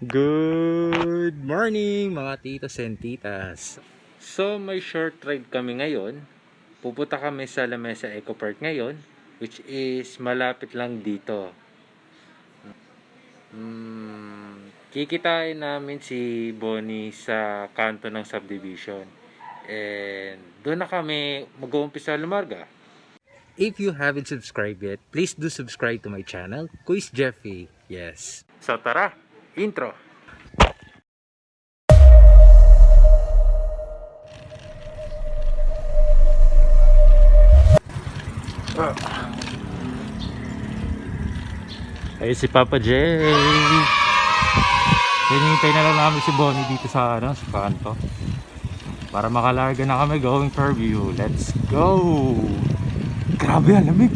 Good morning mga titos and titas. So may short ride kami ngayon. Pupunta kami sa La Mesa Eco Park ngayon, which is malapit lang dito. Kikitain namin si Bonnie sa kanto ng subdivision. And doon na kami mag-uumpisa lumarga. If you haven't subscribed yet, please do subscribe to my channel, Quiz Jeffy. Yes. So tara, intro. Ay si Papa Jay. Hinihintay na lang namin si Bonnie dito sa kanto. Para makalarga na kami going for view. Let's go! Grabe ang lamig!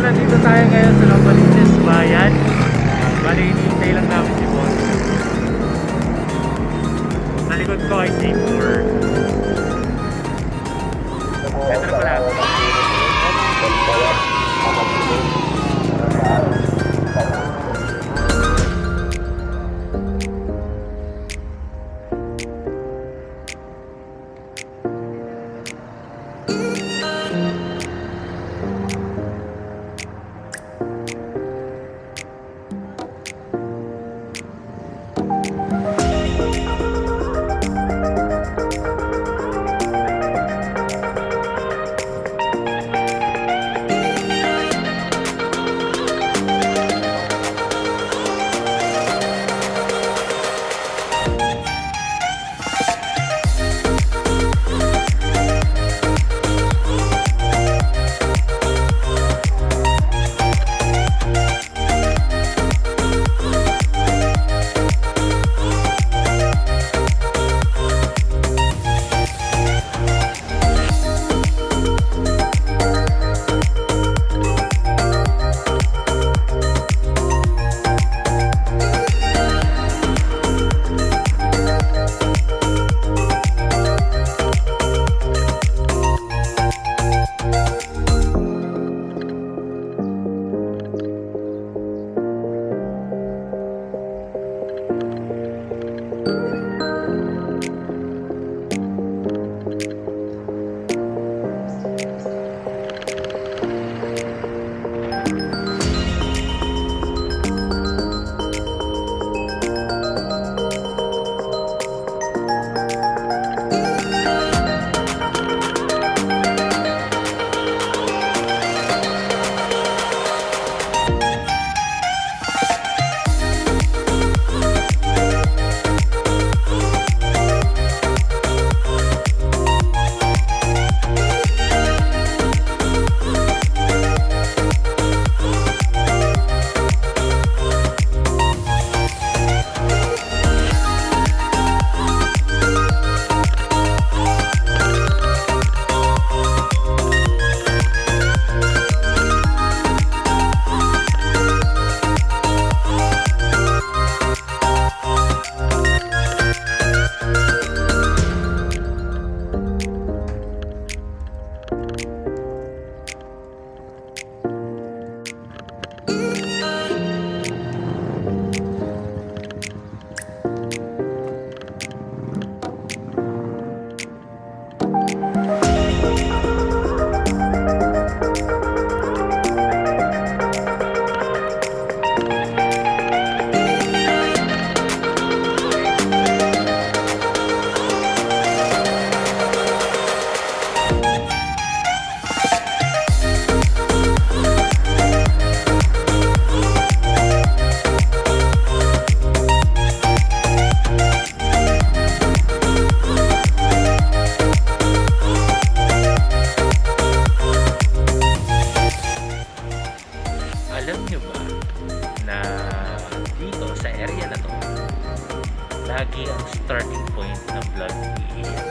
Nandito tayo ngayon sa Lambaliches Bayan. Bali, hinihintay lang namin si Boss. Sa likod ko ay Seymour. Ito na pala. Alam nyo ba na dito sa area na to, lagi ang starting point ng vlog ni Ian.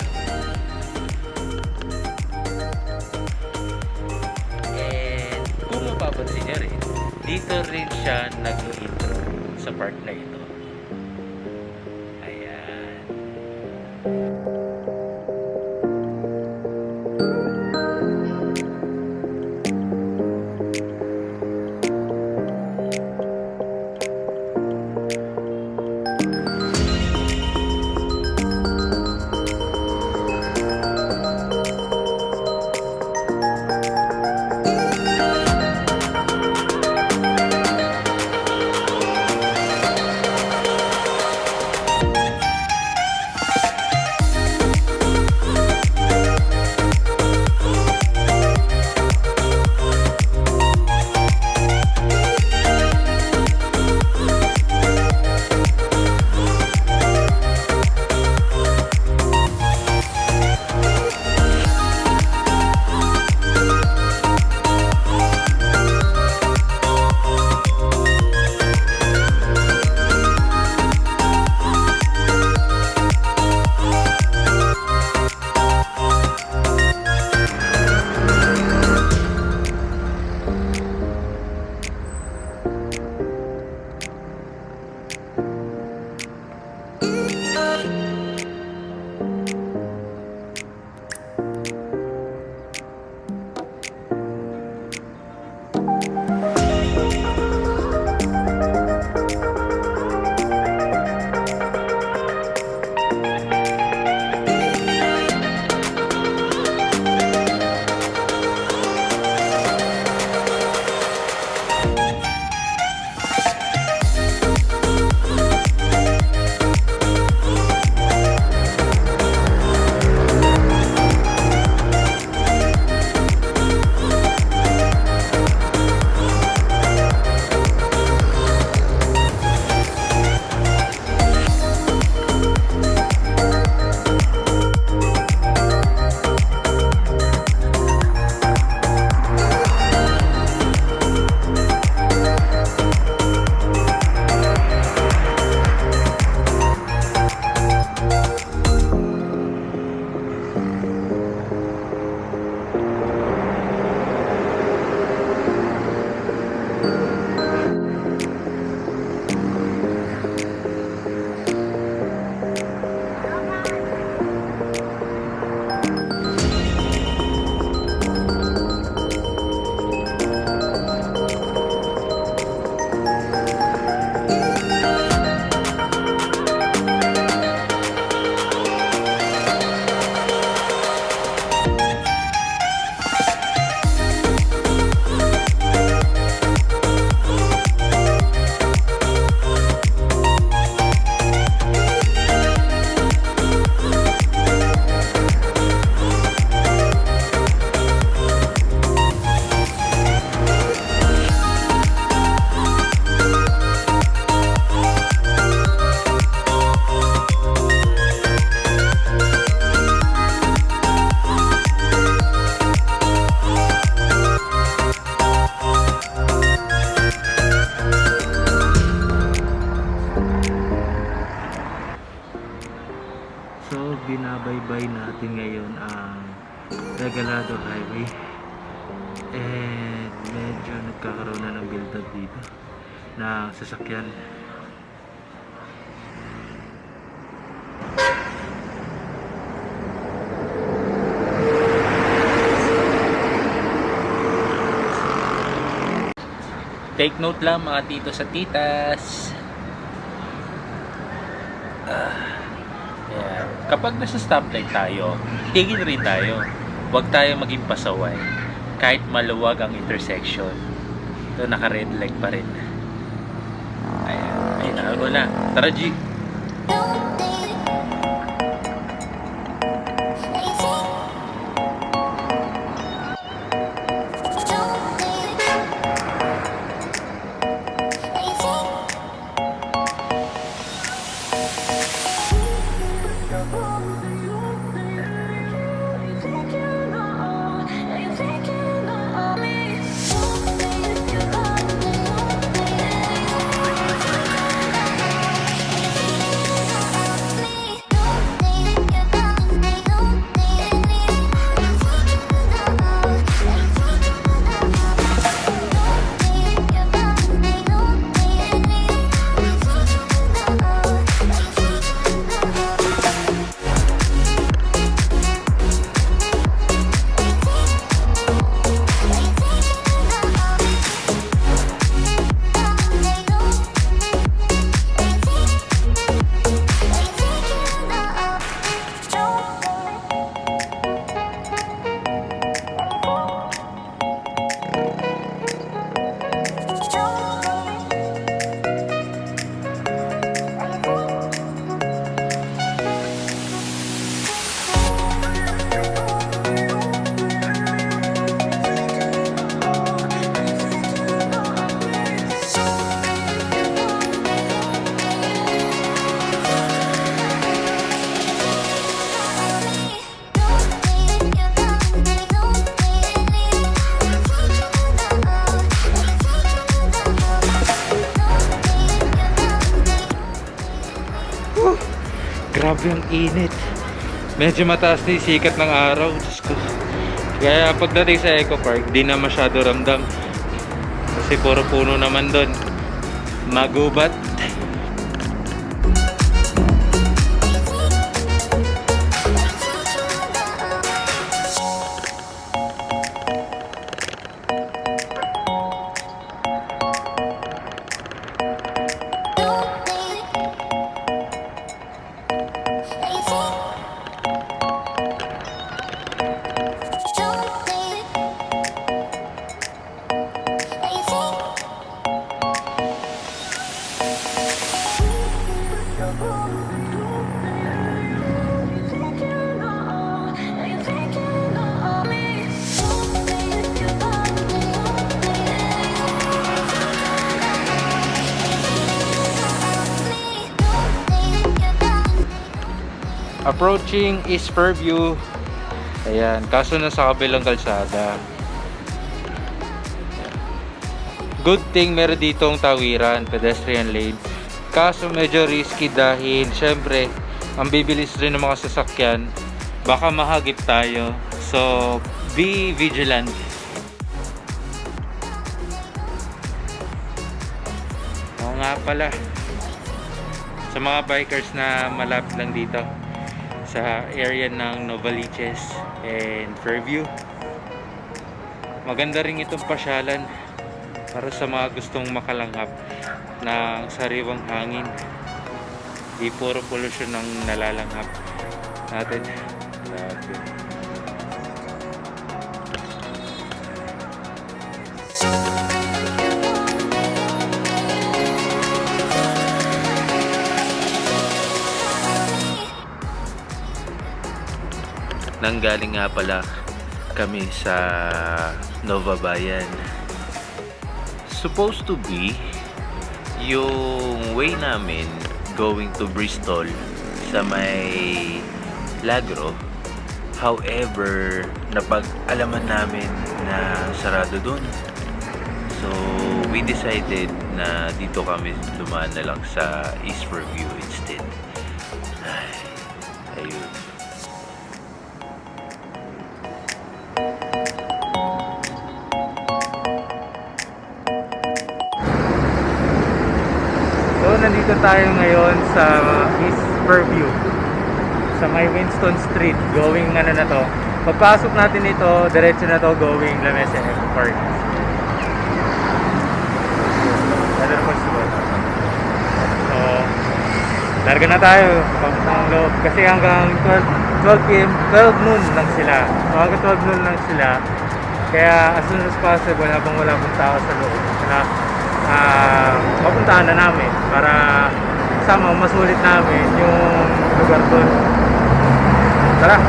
And kung mapapansin nyo rin, dito rin siya nag-intro sa part na ito. Ayan. So, binabaybay natin ngayon ang Regalado Highway. And medyo nagkakaroon na ng build up dito na sasakyan. Take note lang mga titos at titas. Ayan. Kapag nasa stoplight tayo, tigil rin tayo. Huwag tayong maging pasaway. Kahit maluwag ang intersection. Ito naka-red light pa rin. Ayan. Ay, nakagawa na. Tara, G! Grabe ang init. Medyo mataas na yung sikat ng araw. Diyos ko. Kaya pagdating sa Eco Park, di na masyado ramdam. Kasi puro puno naman doon. Magubat. Approaching East Fairview. Ayan, kaso nasa kabilang kalsada. Good thing meron ditong tawiran, pedestrian lane. Kaso medyo risky dahil syempre ang bibilis rin ng mga sasakyan. Baka mahagip tayo. So, be vigilant. Oo nga pala. Sa mga bikers na malapit lang dito sa area ng Novaliches and Fairview, maganda rin itong pasyalan para sa mga gustong makalanghap ng sariwang hangin. Di puro pollution ang nalalanghap natin. Grabe. Nanggaling nga pala kami sa Nova Bayan. Supposed to be yung way namin going to Bristol sa may Lagro. However, napag-alaman namin na sarado dun. So, we decided na dito kami dumaan na lang sa East Fairview instead. Ay, ayun. So, nandito tayo ngayon sa East Fairview, sa may Winston Street, going ano na to. Pagpasok natin ito, diretso na to going La Mesa Eco Park. So, larga na tayo papuntang loob kasi hanggang 12 p.m. 12 noon lang sila. Hanggang 12 noon lang sila. Kaya as soon as possible, habang wala pong tao sa loob, na mapuntahan na namin para sama masulit namin yung lugar doon. Tara!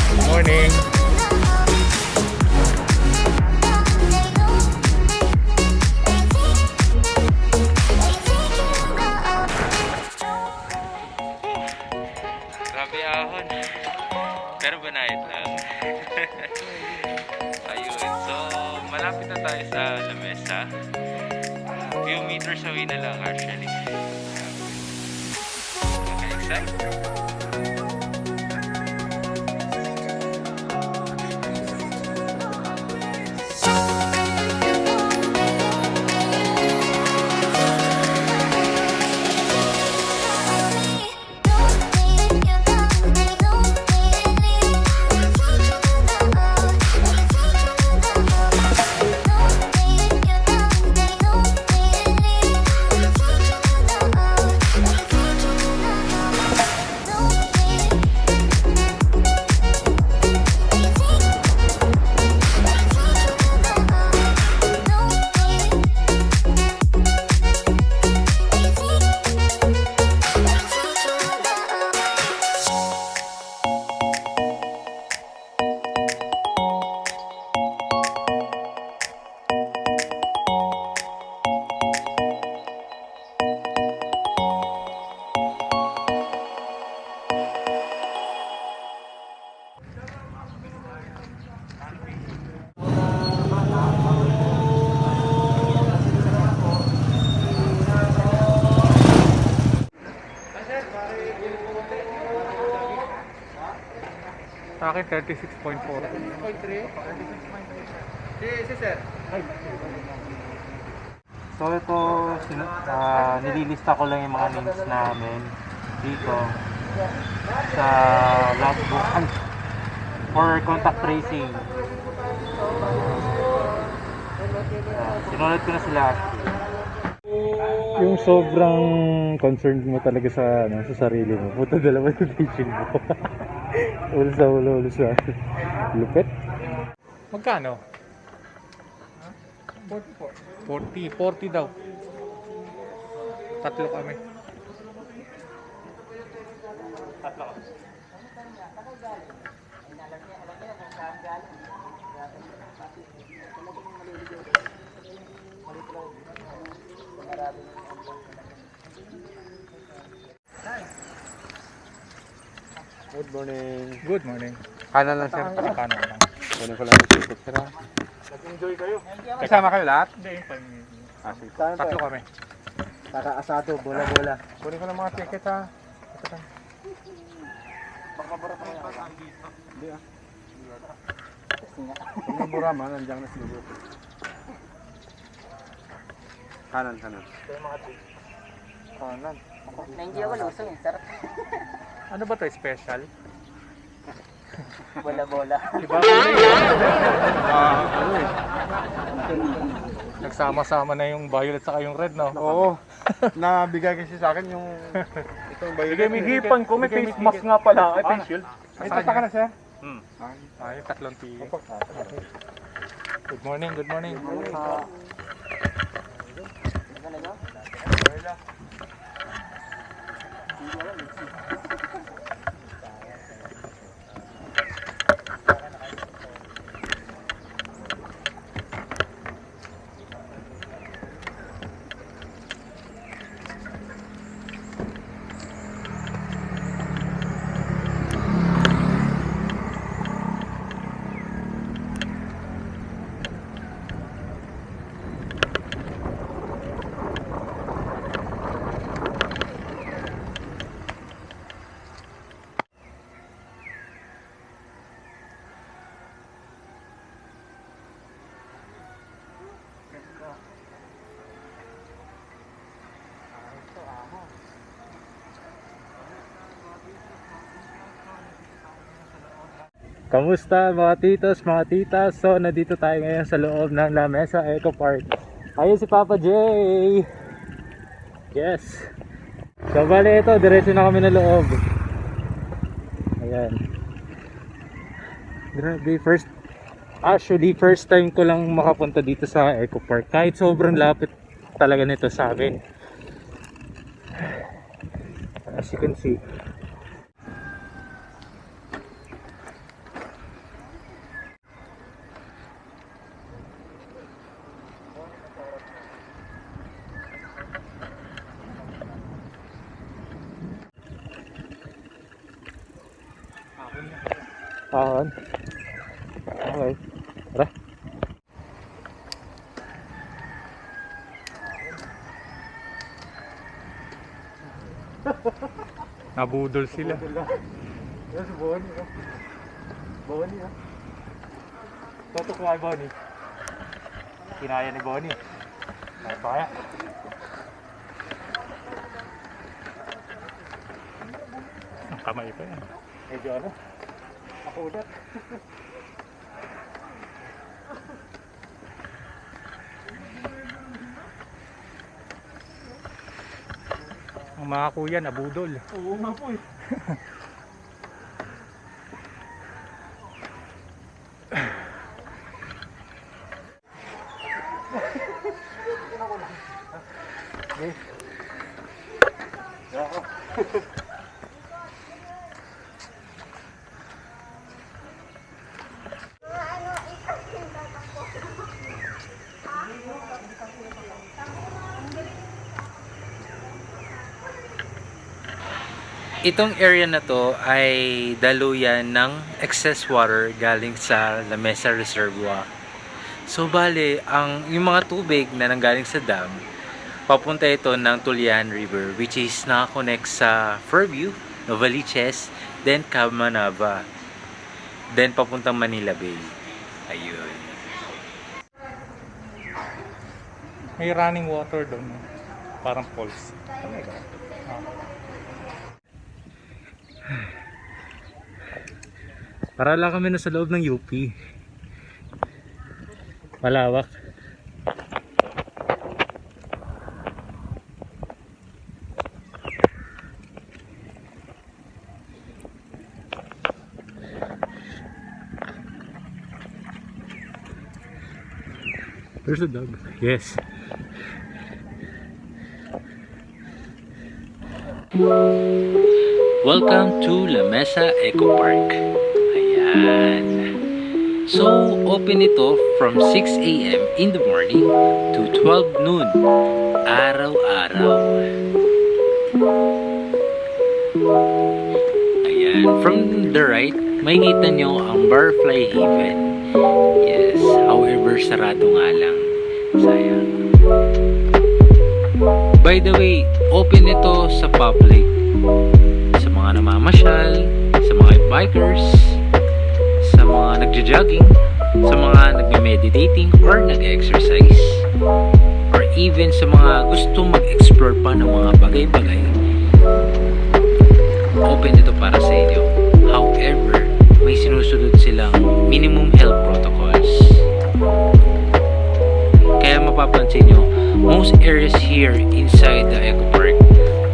Good morning! Grabe ahon. Pero banayad lang. Ayun. So, malapit na tayo sa La Mesa. Few meters away na lang actually. Okay, excited? akin 36.4. 36.3? 36.3. Si sir. So ito, nililista ko lang yung mga names namin dito sa logbook for contact tracing. Sinulat ko na sila. Yung sobrang concerned mo talaga sa sa sarili mo. Puta, dalawa yung teaching mo. Ulo sa ulo, ulo sa lupit. Magkano? 40 daw. Tatlo kami. Good morning. Good morning. Kanan lang sir. Kanan lang. Kunin ko lang yung ticket sir. Nag-enjoy kayo. Kasama kayo lahat? Hindi, Tatlo kami. Kaka-asado, bola-bola. Kunin ko ng mga ticket ha. Hindi ah. Yung burama, nandiyan na siguro. Kanan. Kanan. Nandiyan ako lusong eh, sarap. Ano ba to? Special? Bola-bola. Iba kulay. Nagsama-sama na yung violet saka yung red, no? Oo. Nabigay kasi sa akin yung itong violet. May hipan ko, may face mask nga pala. Ay, face shield. Ay, tata ka na sir. Ay, tatlong ticket. Good morning, good morning. Kamusta mga titos, mga titas? So, nandito tayo ngayon sa loob ng La Mesa Eco Park. Ayun si Papa J! Yes! So, bali ito, diretso na kami na loob. Ayan. Grabe, first time ko lang makapunta dito sa Eco Park. Kahit sobrang lapit talaga nito sa amin. As you can see. Ahon. Okay. Tara. Nabudol sila. Yes, Bonnie. Bonnie ah. Tutok kay Bonnie. Kinaya ni Bonnie. Ay, kaya. Ang kamay pa yan. Medyo ano? Ako ulit. Ang mga kuya nabudol. Oo nga po eh. Itong area na to ay daluyan ng excess water galing sa La Mesa Reservoir. So bale, yung mga tubig na nanggaling sa dam, papunta ito ng Tulian River, which is nakakonect sa Fairview, Novaliches, then Camanava. then papuntang Manila Bay. Ayun. May running water doon. Parang falls. Para lang kami nasa loob ng UP. Malawak. There's a dog. Yes. Welcome to La Mesa Eco Park. Ayan. So, open ito from 6 a.m. in the morning to 12 noon. Araw-araw. Ayan. From the right, makikita nyo ang Barfly Haven. Yes. However, sarado nga lang. Sayang. By the way, open ito sa public. Sa mga namamasyal, sa mga bikers, sa mga nagja-jogging, sa mga nagme-meditating or nag-exercise, or even sa mga gusto mag-explore pa ng mga bagay-bagay. Open ito para sa inyo. However, may sinusunod silang minimum health protocols. Kaya mapapansin nyo, most areas here inside the Eco Park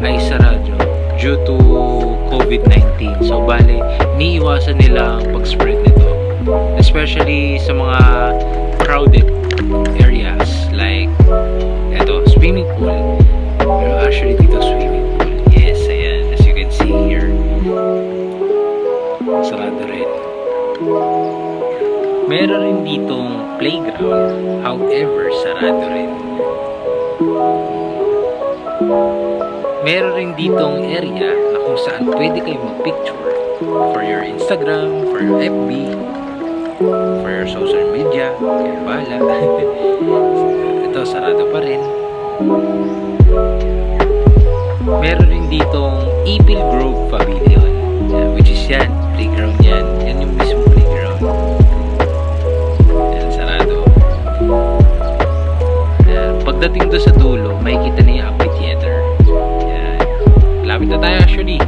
ay sarado due to COVID-19. So, bale, niiwasan nila ang pag-spread nito. Especially sa mga crowded areas like eto, swimming pool. Pero actually dito swimming pool. Yes, ayan. As you can see here. Sarado rin. Meron rin ditong playground. However, sarado rin. Meron rin ditong area na kung saan pwede kayong mag-picture for your Instagram, for your FB, for your social media. Kaya bala. Ito, sarado pa rin. Meron rin ditong Ipil Grove Pavilion, which is yan, playground yan. Yan yung mismo playground. Yan, sarado. Pagdating doon sa dulo, makikita niya yung amphitheater. Yan. Lapit na tayo actually.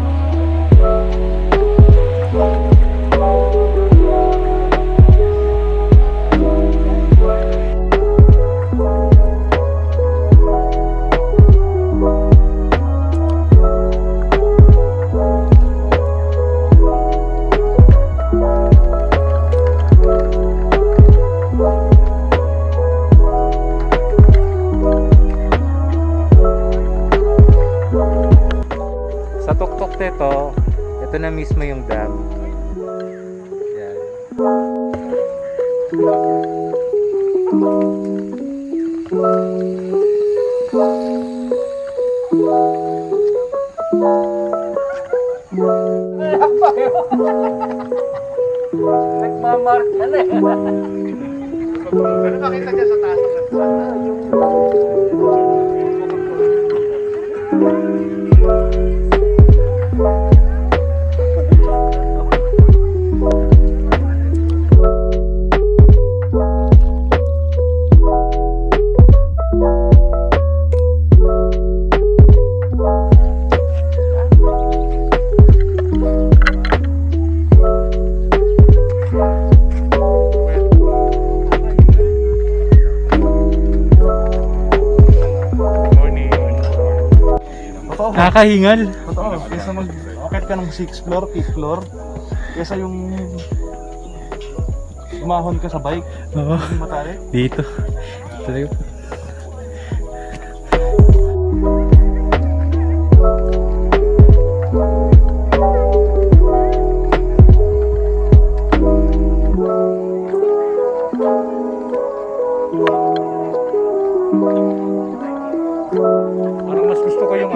Sa tuktok nito, ito na mismo yung dam. Yan. Nagmamark ka na eh. Pero makita niya sa taas. Nakakahingal. Totoo, kesa mag-akit ka ng 6th floor, 5th floor, kesa yung umahon ka sa bike, Oo. hindi matali. Dito. Talaga. Parang mas gusto ko yung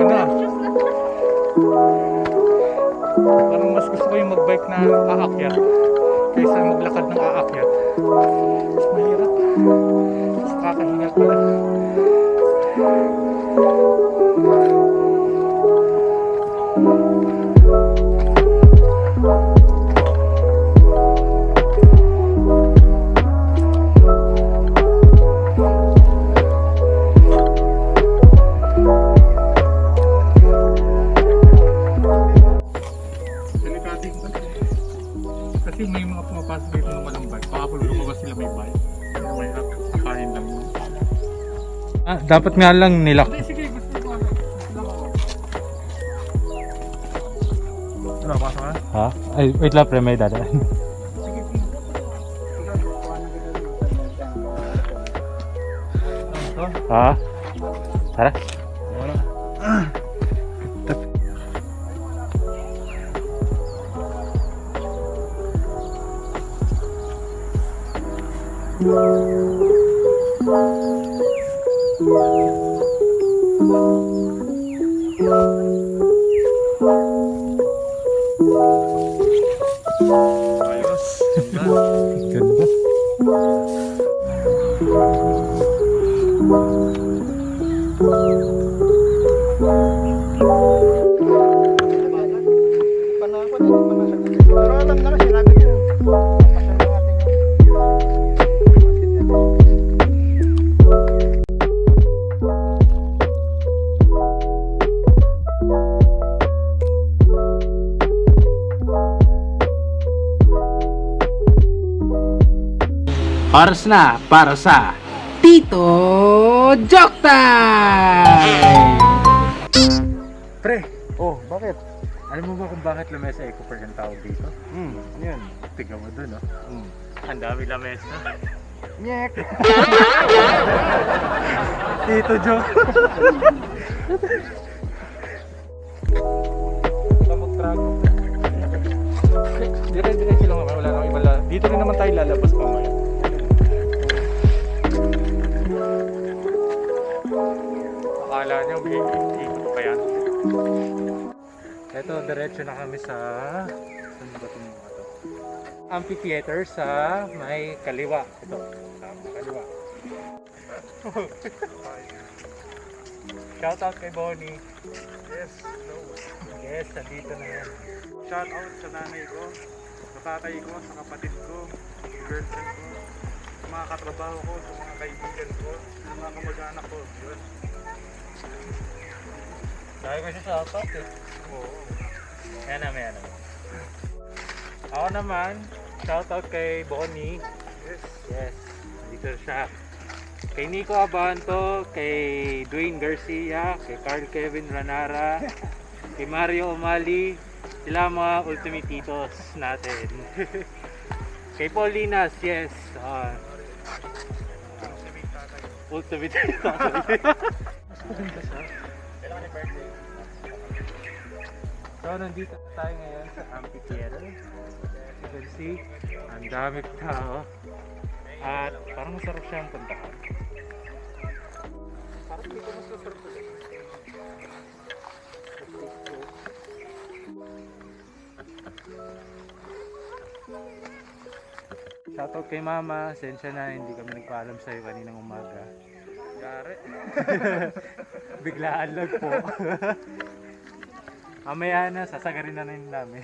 parang mas gusto ko yung mag-bike na aakyat kaysa maglakad ng aakyat. Mas mahirap. Mas kakahingal pala. Dapat nga lang nilak. Sige, gusto ko. Ano, pasok ka? Ha? Ay, wait lang pre, may dadaan. Ha? Tara. Ayos. Ganda. Pero alam na sinabi ko. Pasal ng ating Oras na para sa Tito Joke Time! Pre, Oh, bakit? alam mo ba kung bakit lamesa Eco Park ang tawag dito? Yan. Tingnan mo dun, oh. Ang dami lamesa. Nyek. Tito Joke. Mag-trago. Dire-diretso lang naman, wala nang iba. Dito rin naman tayo lalabas mamaya. Akala niyo may ikot pa yan. Ito, diretso na kami sa... Saan ba itong mga to? Amphitheater sa may kaliwa. Ito, sa may kaliwa. Shoutout kay Bonnie. Yes, hello. Yes, nandito na yan. Shout out sa nanay ko, sa tatay ko, sa kapatid ko, sa girlfriend ko, sa mga katrabaho ko, sa mga kaibigan ko, sa mga kamag-anak ko. Yun. Sabi ko siya shoutout eh. Oo. Yan naman, yan naman. Ako naman, shoutout kay Bonnie. Yes. Yes, dito siya. Kay Nico Abanto, kay Dwayne Garcia, kay Carl Kevin Ranara, kay Mario Omali, sila ang mga ultimate titos natin. Kay Paulinas, yes. Ultimate tatay. Mas maganda siya. So, nandito tayo ngayon sa amphitheater. As you can see, ang daming tao. At parang masarap siyang puntahan. Parang dito mas masarap ulit. Shoutout kay Mama, sensya na hindi kami nagpaalam sa'yo kaninang umaga. Gare. Biglaan lang po. Mamaya na, sasagarin na rin namin.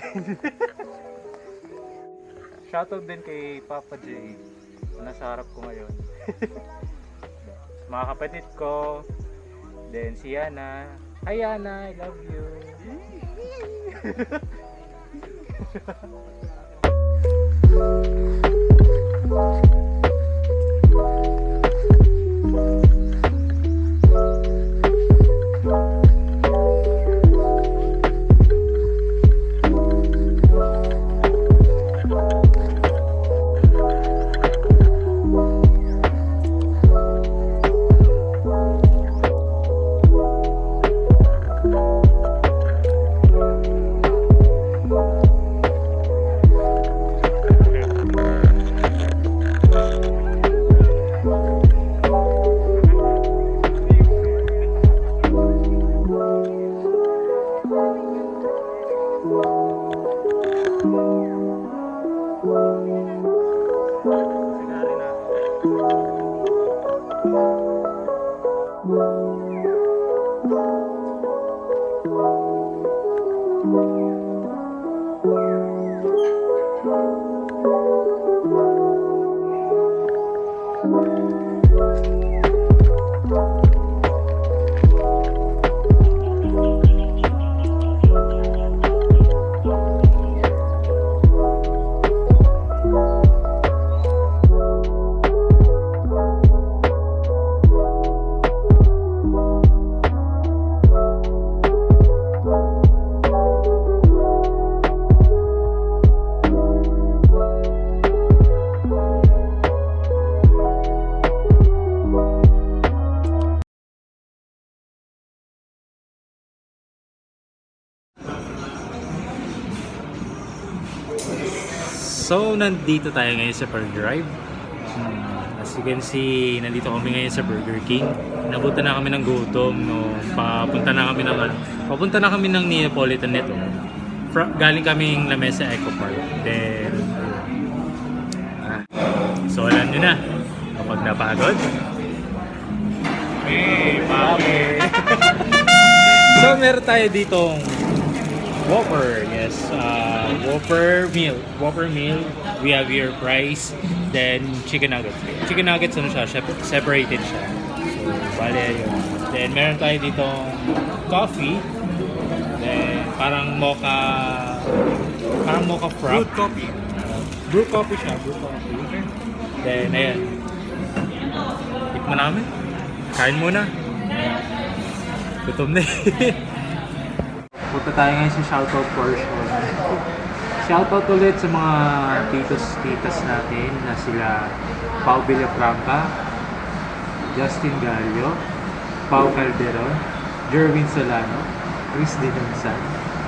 Shoutout din kay Papa J. Nasa harap ko ngayon. Mga kapatid ko. Then si Yana. Hi Yana, I love you. So, nandito tayo ngayon sa Pearl Drive. As you can see, nandito kami ngayon sa Burger King. Nabuta na kami ng gutom, no. Papunta na kami ng Neapolitan nito. Galing kaming La Mesa Eco Park. Then, so alam nyo na, kapag napagod, so meron tayo ditong Whopper, yes, Whopper meal. We have your fries, then chicken nuggets. Chicken nuggets, ano siya, separated siya. So, bale yun. Then meron tayo ditong coffee, then parang mocha frap. Brew coffee siya, brew coffee. Then ayan, tikman namin. Kain muna. Gutom na eh. Punta tayo ngayon sa shoutout portion. Shoutout ulit sa mga titos natin na sila Pau Villafranca, Justin Gallo, Pau Calderon, Jerwin Solano, Chris Dinunsan,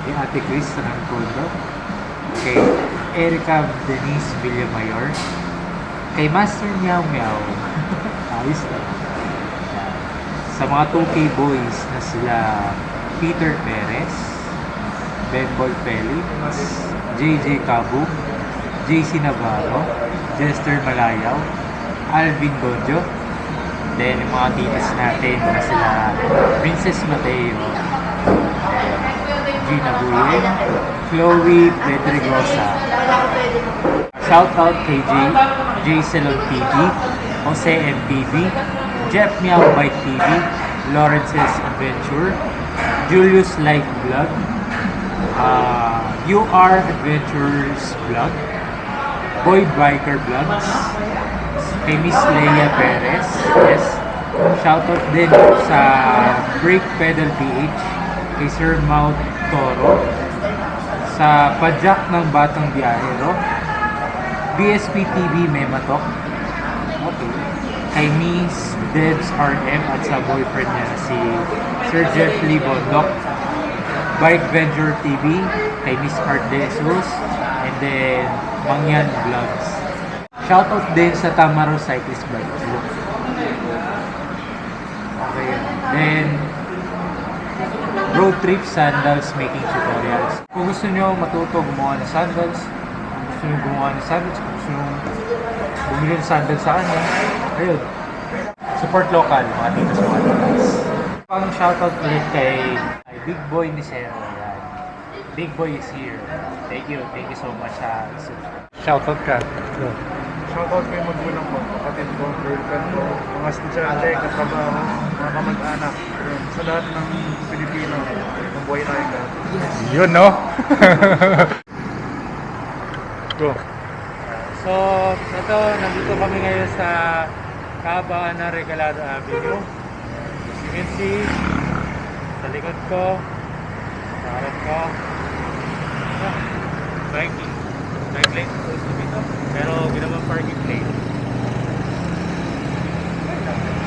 kay Ate Chris sa Nangkondo, kay Erica Denise Villamayor, kay Master Meow Meow. Ayos na. Sa mga 2K boys na sila Peter Perez, Bembol Felix, JJ Cabug, JC Navarro, Jester Malayaw, Alvin Dojo, then yung mga titas natin na sila Princess Mateo, Gina Buyen, Chloe Pedregosa. Shoutout kay J Salon TV, Jose MTV, Jeff Meow Bite TV, Lawrence's Adventure, Julius Life Vlog, UR Adventures Vlog, Boy Biker Vlogs, kay Miss Leia Perez, yes. Shoutout din sa Brake Pedal PH, kay Sir Mount Toro, sa Pajak ng Batang Biyahero, BSP TV Mematok, okay, kay Miss Debs RM at sa boyfriend niya si Sir Jeff Lee Bondok, Bike Venture TV, kay Miss Art Jesus, and then Mangyan Vlogs. Shoutout din sa Tamaro Cyclist Bike. Okay. Then, Road Trip Sandals Making Tutorials. Kung gusto nyo matuto gumawa ng sandals, kung gusto nyo gumawa ng sandals, kung gusto nyo bumili ng sandals sa kanya, ayun. Support local, mga titas mga titas. Pang shoutout ulit kay Big Boy ni Sero. Yan. Big Boy is here. Thank you so much. Shoutout ka. Shoutout kay magulang ko, kapatid ko, girlfriend ko, mga estudyante, katrabaho, mga kamag-anak, sa lahat ng Pilipino, mabuhay tayong lahat. Yun, no? Go. So, ito, nandito kami ngayon sa Kabaan na Regalado Avenue. As you can see, sa likod ko, sa harap ko, parking lane supposed to be to, pero ginawang parking lane.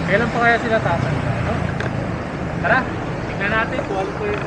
Kailan pa kaya sila tatanda, no? Tara, tingnan natin kung ano po yung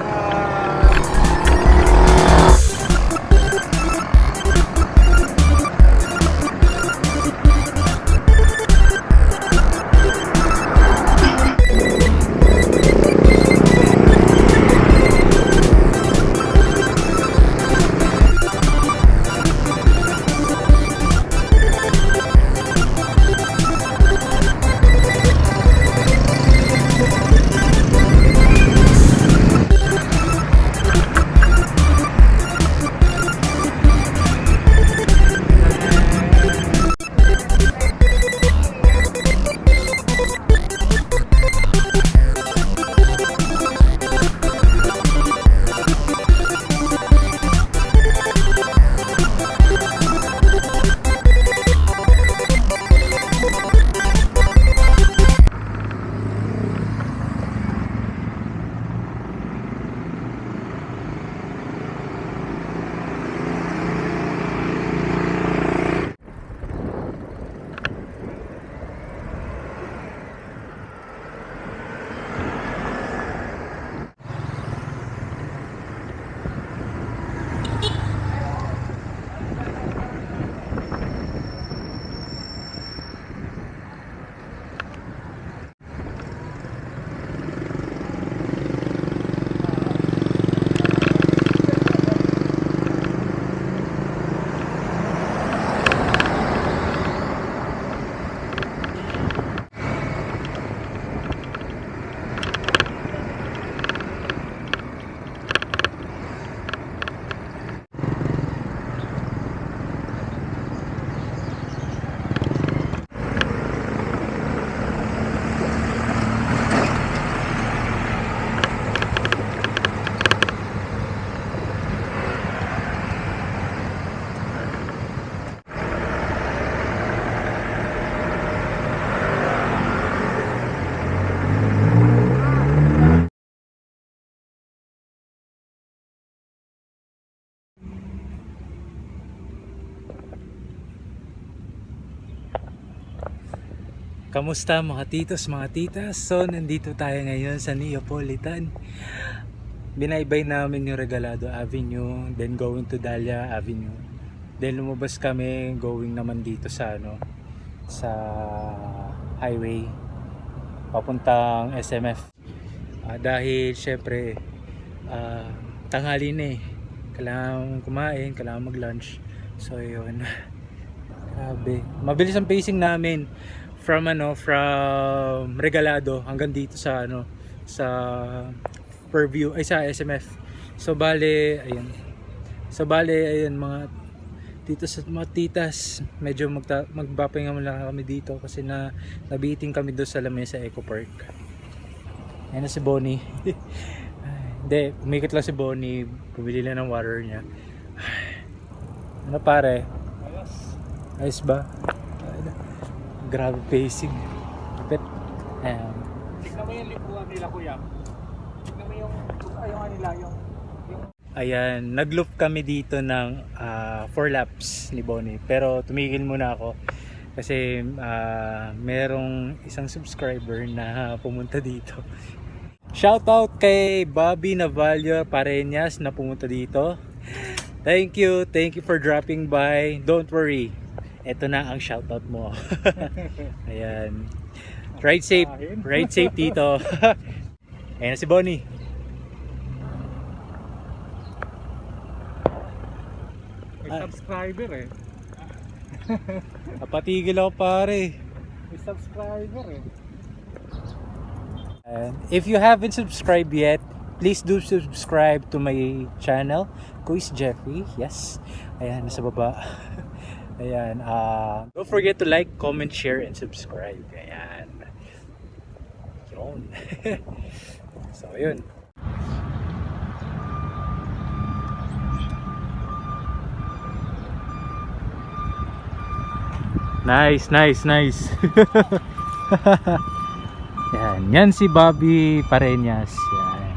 Kamusta mga titos, mga titas? So, nandito tayo ngayon sa Neapolitan. Binaybay namin yung Regalado Avenue, then going to Dahlia Avenue. Then lumabas kami going naman dito sa sa highway papuntang SMF. Dahil syempre tanghali na eh. Kailangan kumain, kailangan mag-lunch. So, yun. Grabe. Mabilis ang pacing namin from Regalado hanggang dito sa sa Purview ay sa SMF. So bale ayun mga titos at mga titas, medyo magpapahinga muna kami dito kasi nabiting kami doon sa Lamesa Eco Park. Ayun na si Bonnie. Hindi, umikot lang si Bonnie, bumili lang ng water niya. Ano pare? Ayos ba? Grabe pacing. Kapit. Tignan mo yung lipuan nila, kuya. Tignan mo yung nila, yung Ayan, nag-loop kami dito ng 4 laps ni Bonnie. Pero tumigil muna ako kasi merong isang subscriber na pumunta dito. Shoutout kay Bobby Navalio Pareñas na pumunta dito. Thank you for dropping by. Don't worry, eto na ang shoutout mo. Ayan. Ride safe dito. Ayan si Bonnie. may subscriber eh. Napatigil ako pare. May subscriber eh. And if you haven't subscribed yet, please do subscribe to my channel, Kuis Jeffrey. Yes. Ayan, nasa baba. Ayan. Don't forget to like, comment, share, and subscribe. Ayan. Yun. So, yun. Nice. Yan si Bobby Pareñas. Yan.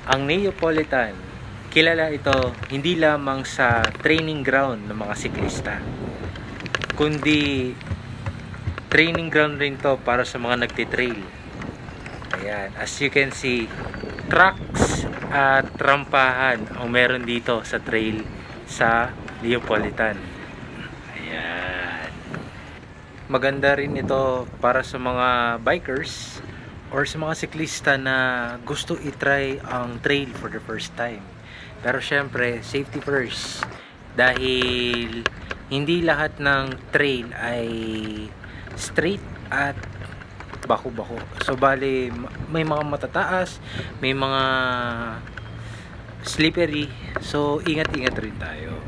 Ang Neapolitan, kilala ito hindi lamang sa training ground ng mga siklista, kundi training ground rin to para sa mga nagtitrail. Ayan, as you can see, tracks at rampahan ang meron dito sa trail sa Neapolitan. Ayan. Maganda rin ito para sa mga bikers or sa mga siklista na gusto i-try ang trail for the first time. Pero syempre, safety first. Dahil hindi lahat ng trail ay straight at bako-bako. So bali, may mga matataas, may mga slippery. So ingat-ingat rin tayo.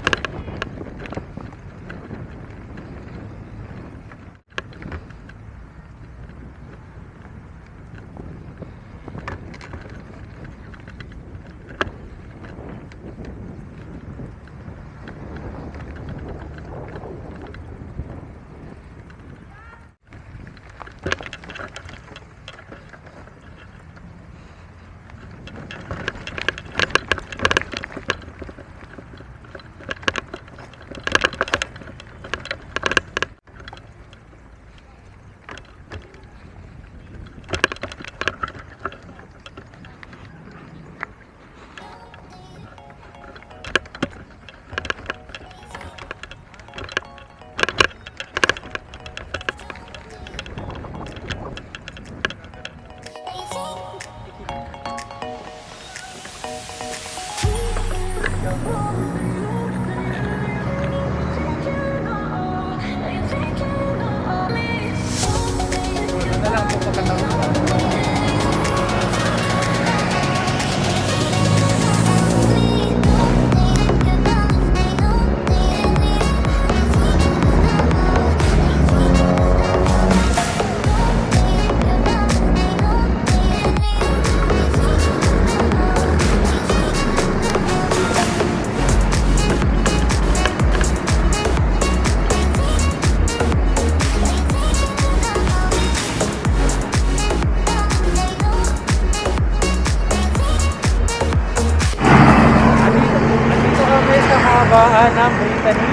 katuwaan ng Brittany.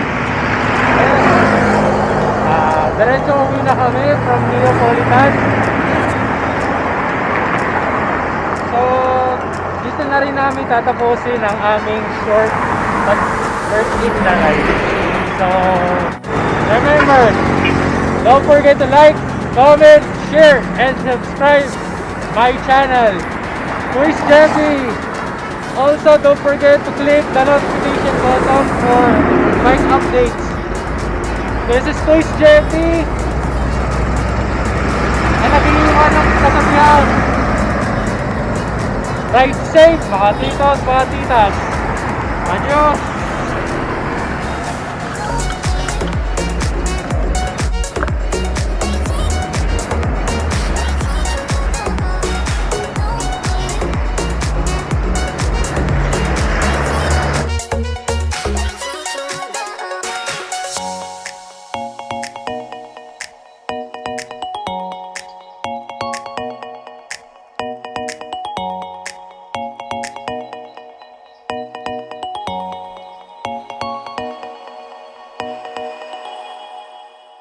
Diretso uwi na kami from Neapolitan. So, dito na rin namin tatapusin ang aming short but worth it na ride. So, remember, don't forget to like, comment, share, and subscribe my channel, Quiz Jeffy. Also, don't forget to click the notification button for my updates. This is Quiz Jeffy. And nag-iwan ng kasabihan. Ride safe, mga titos, mga titas. Adios!